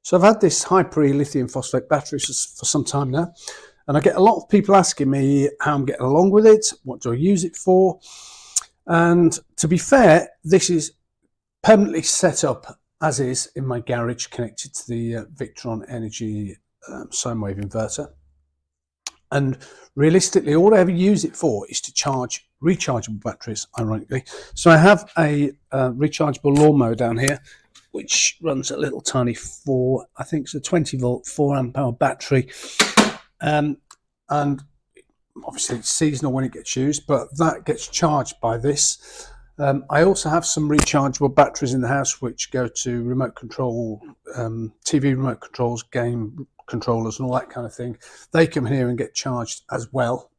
So I've had this Hypery lithium phosphate battery for some time now, and I get a lot of people asking me how I'm getting along with it, what do I use it for, and to be fair, this is permanently set up as is in my garage, connected to the Victron Energy sine wave inverter. And realistically, all I ever use it for is to charge rechargeable batteries, ironically. So I have a rechargeable lawnmower down here, which runs a little tiny I think it's a 20 volt, 4 amp hour battery. And obviously it's seasonal when it gets used, but that gets charged by this. I also have some rechargeable batteries in the house which go to remote control, TV remote controls, game controllers and all that kind of thing. They come here and get charged as well.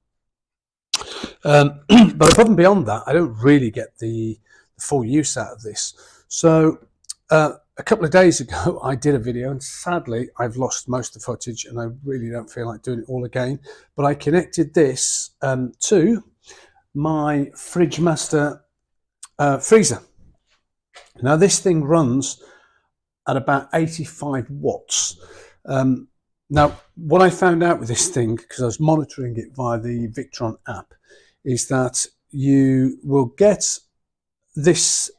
But above and beyond that, I don't really get the full use out of this. So a couple of days ago I did a video, and sadly I've lost most of the footage and I really don't feel like doing it all again, but I connected this to my Fridge Master freezer. Now this thing runs at about 85 watts. Now what I found out with this thing, because I was monitoring it via the Victron app, is that you will get this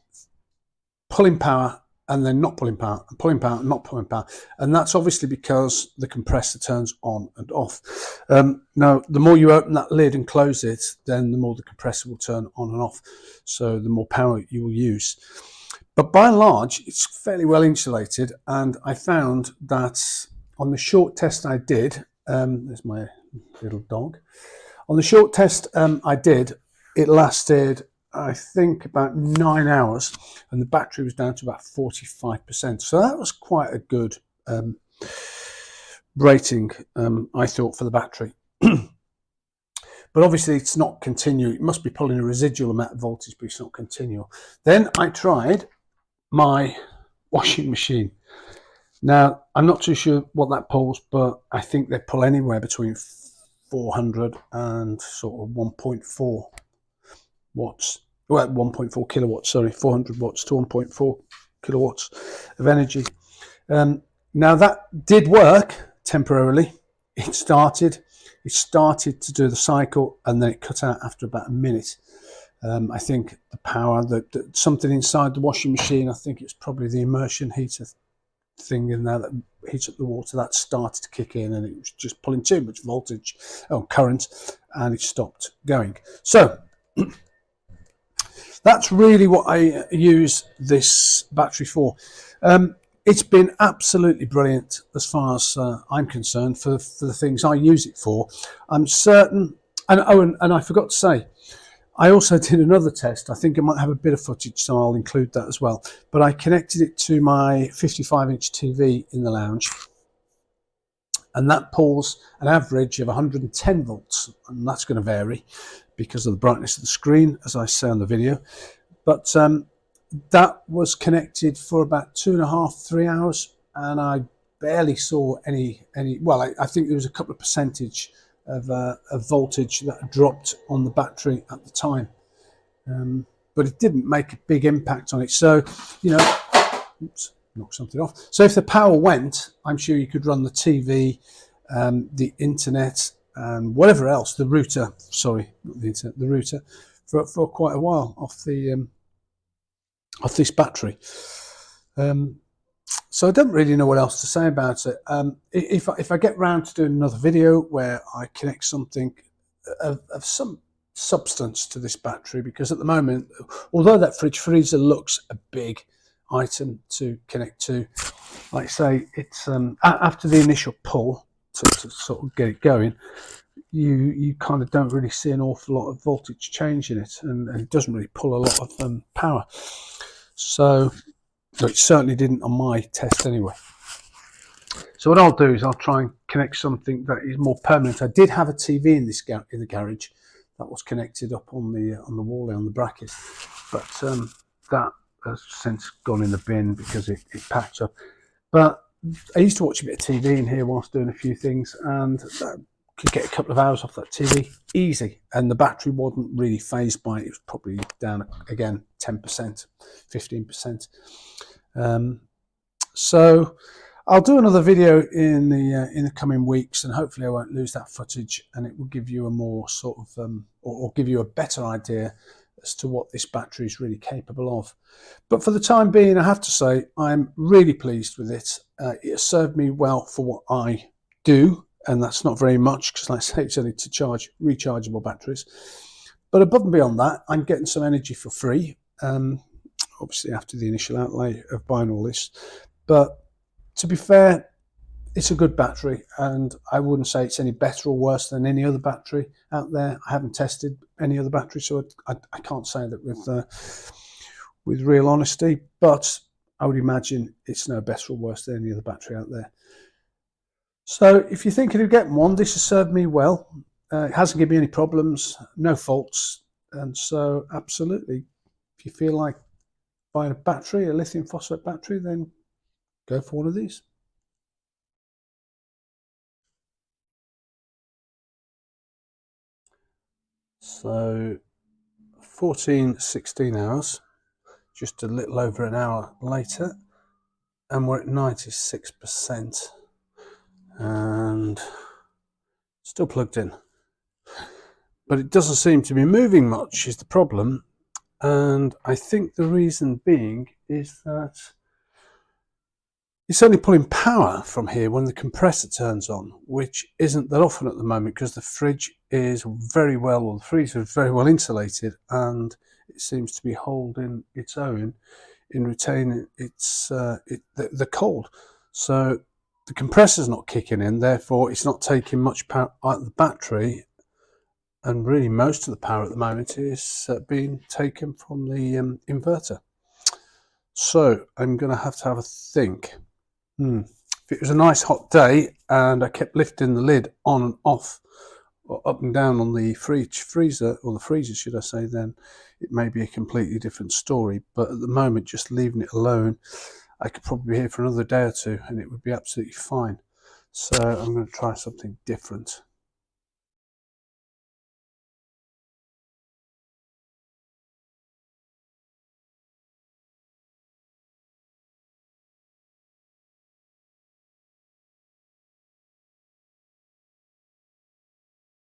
pulling power and then not pulling power, and pulling power and not pulling power, and that's obviously because the compressor turns on and off. Now the more you open that lid and close it, then the more the compressor will turn on and off, so the more power you will use. But by and large it's fairly well insulated, and I found that on the short test I did, there's my little dog, on the short test I did, it lasted I think about 9 hours, and the battery was down to about 45%. So that was quite a good rating, I thought, for the battery. But obviously it's not continual. It must be pulling a residual amount of voltage, but it's not continual. Then I tried my washing machine. Now I'm not too sure what that pulls, but I think they pull anywhere between 400 and sort of 1.4 watts, well 1.4 kilowatts, sorry, 400 watts to 1.4 kilowatts of energy. Now that did work temporarily. It started to do the cycle, and then it cut out after about a minute. I think the power, something inside the washing machine, I think it's probably the immersion heater thing in there that heats up the water, that started to kick in, and it was just pulling too much voltage or current, and it stopped going. So that's really what I use this battery for. It's been absolutely brilliant as far as I'm concerned for the things I use it for. I'm certain, and I forgot to say, I also did another test. I think I might have a bit of footage, so I'll include that as well. But I connected it to my 55-inch TV in the lounge, and that pulls an average of 110 volts, and that's going to vary because of the brightness of the screen, as I say on the video. But that was connected for about 2.5–3 hours, and I barely saw any. Well, I think there was a couple of percentage of voltage that dropped on the battery at the time, but it didn't make a big impact on it. So, you know, oops, knock something off. So if the power went, I'm sure you could run the TV, the internet, and whatever else, the router. Sorry, not the internet, the router, for quite a while off this battery. So I don't really know what else to say about it. If I get round to doing another video where I connect something of some substance to this battery, because at the moment, although that fridge freezer looks a big item to connect to, like I say, it's after the initial pull to sort of get it going, you kind of don't really see an awful lot of voltage change in it, and it doesn't really pull a lot of power. So it certainly didn't on my test anyway. So what I'll do is I'll try and connect something that is more permanent. I did have a TV in the garage that was connected up on the wall there, on the bracket, but that has since gone in the bin because it packed up. But I used to watch a bit of TV in here whilst doing a few things, and that could get a couple of hours off that TV easy, and the battery wasn't really phased by it. It was probably down again 10%, 15%. So I'll do another video in the coming weeks, and hopefully I won't lose that footage, and it will give you a more sort of or give you a better idea as to what this battery is really capable of. But for the time being, I have to say I'm really pleased with it. It has served me well for what I do, and that's not very much because, like I say, it's only to charge rechargeable batteries. But above and beyond that, I'm getting some energy for free, obviously after the initial outlay of buying all this. But to be fair, it's a good battery, and I wouldn't say it's any better or worse than any other battery out there. I haven't tested any other battery, so I can't say that with real honesty, but I would imagine it's no better or worse than any other battery out there. So if you're thinking of getting one, this has served me well. It hasn't given me any problems, no faults, and so absolutely, if you feel like buying a battery, a lithium phosphate battery, then go for one of these. So 16 hours, just a little over an hour later, and we're at 96% and still plugged in. But it doesn't seem to be moving much is the problem, and I think the reason being is that it's only pulling power from here when the compressor turns on, which isn't that often at the moment because the fridge is very well, or the freezer is very well insulated, and it seems to be holding its own in retaining its the cold. So the compressor's not kicking in, therefore it's not taking much power out of the battery, and really most of the power at the moment is being taken from the inverter. So I'm going to have a think. If it was a nice hot day and I kept lifting the lid on and off, or up and down on the freezer, or the freezer should I say, then it may be a completely different story. But at the moment, just leaving it alone, I could probably be here for another day or two and it would be absolutely fine. So I'm going to try something different.